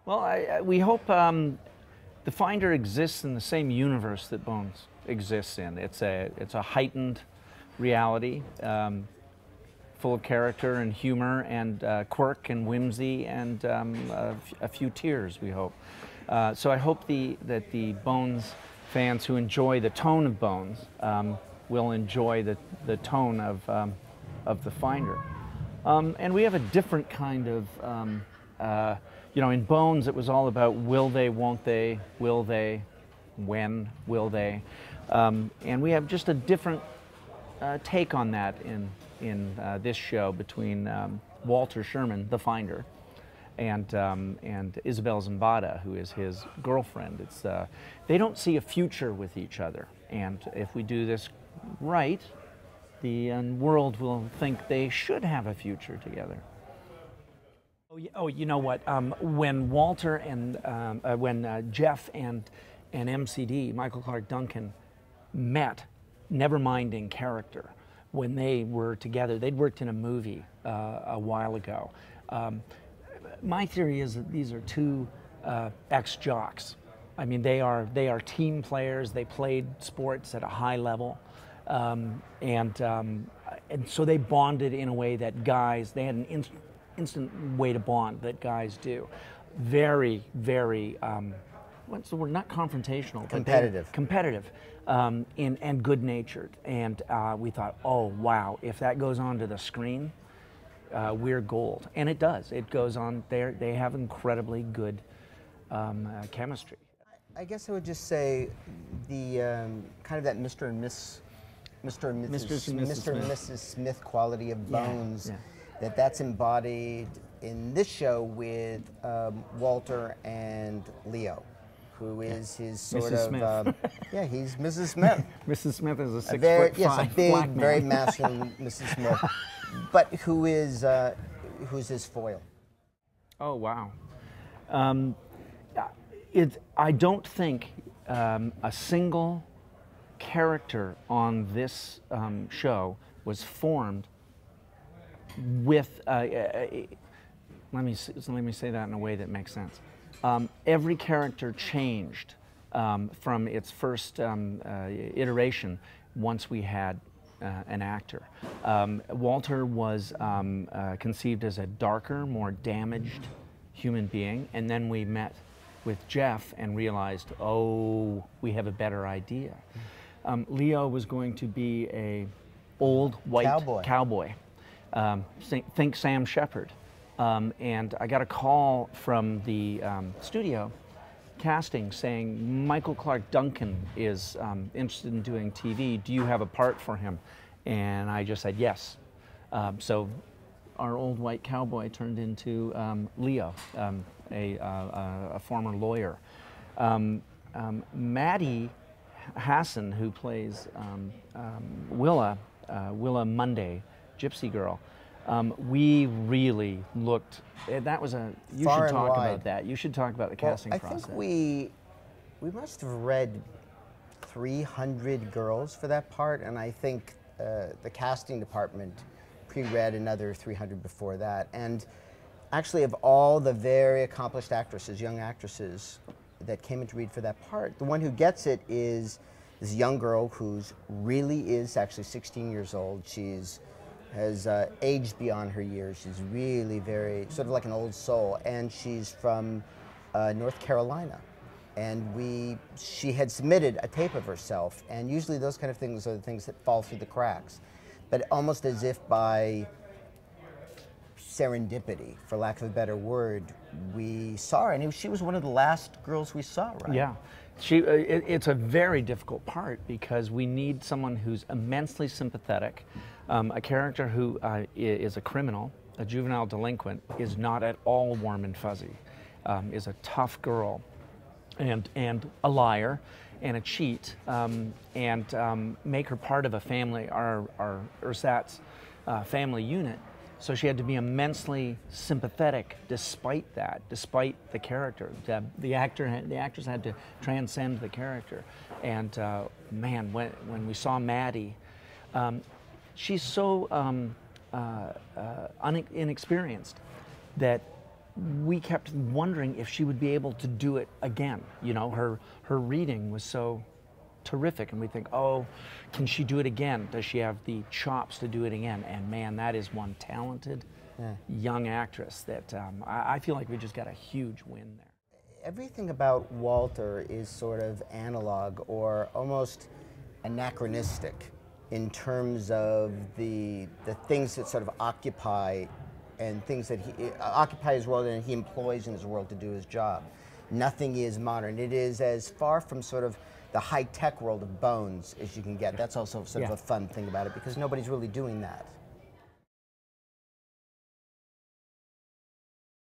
Well, we hope the Finder exists in the same universe that Bones exists in. It's a heightened reality, full of character and humor and quirk and whimsy and a few tears, we hope. So I hope that the Bones fans who enjoy the tone of Bones will enjoy the tone of the Finder. And we have a different kind of, you know, in Bones it was all about will they, won't they, will they, when will they. And we have just a different take on that in this show between Walter Sherman, the Finder, and Isabel Zambada, who is his girlfriend. It's they don't see a future with each other, and if we do this right, the world will think they should have a future together. Oh, you know what? When Walter and when Jeff and MCD, Michael Clark Duncan, met, never minding character, when they were together, they'd worked in a movie a while ago. My theory is that these are two ex-jocks. I mean, they are team players. They played sports at a high level, and so they bonded in a way that guys. They had an instant way to bond that guys do. Very, very. What's the word? Not confrontational. Competitive. Competitive, and good-natured. And we thought, oh wow, if that goes onto the screen, we're gold. And it does. It goes on. They have incredibly good chemistry. I guess I would just say the kind of that Mr. and Mrs. Smith quality of Bones, that's embodied in this show with Walter and Leo, who is his sort Mrs. of yeah, he's Mrs. Smith. Mrs. Smith is a 6'5" yes, a big, black man. very masculine Mrs. Smith, but who's his foil? Oh wow. I don't think a single character on this show was formed with. Let me say that in a way that makes sense. Every character changed from its first iteration once we had an actor. Walter was conceived as a darker, more damaged human being, and then we met with Jeff and realized, oh, we have a better idea. Leo was going to be a old white cowboy. Think Sam Shepard. And I got a call from the studio casting saying, Michael Clark Duncan is interested in doing TV. Do you have a part for him? And I just said yes. So our old white cowboy turned into Leo, a former lawyer. Maddie Hassan, who plays Willa Monday, Gypsy Girl, we really looked. That was a. You should talk about that. You should talk about the casting process. I think we must have read 300 girls for that part, and I think the casting department pre-read another 300 before that. And actually, of all the very accomplished actresses, young actresses that came in to read for that part, the one who gets it is this young girl who's really is actually 16 years old. Has aged beyond her years. She's really very, sort of like an old soul, and she's from North Carolina. And she had submitted a tape of herself, and usually those kind of things are the things that fall through the cracks. But almost as if by serendipity, for lack of a better word, we saw her, and she was one of the last girls we saw, right? Yeah. It's a very difficult part because we need someone who's immensely sympathetic, a character who is a criminal, a juvenile delinquent, is not at all warm and fuzzy, is a tough girl, and a liar, and a cheat, and make her part of a family, our Ursat's family unit. So she had to be immensely sympathetic despite that, despite the character. The actors had to transcend the character. And man, when we saw Maddie, she's so inexperienced that we kept wondering if she would be able to do it again. You know, her reading was so terrific, and we think, oh, can she do it again? Does she have the chops to do it again? And man, that is one talented young actress that I feel like we just got a huge win there. Everything about Walter is sort of analog or almost anachronistic in terms of the things that sort of occupy and things that he occupy his world and he employs in his world to do his job. Nothing is modern. It is as far from sort of the high-tech world of Bones as you can get. That's also sort of a fun thing about it because nobody's really doing that.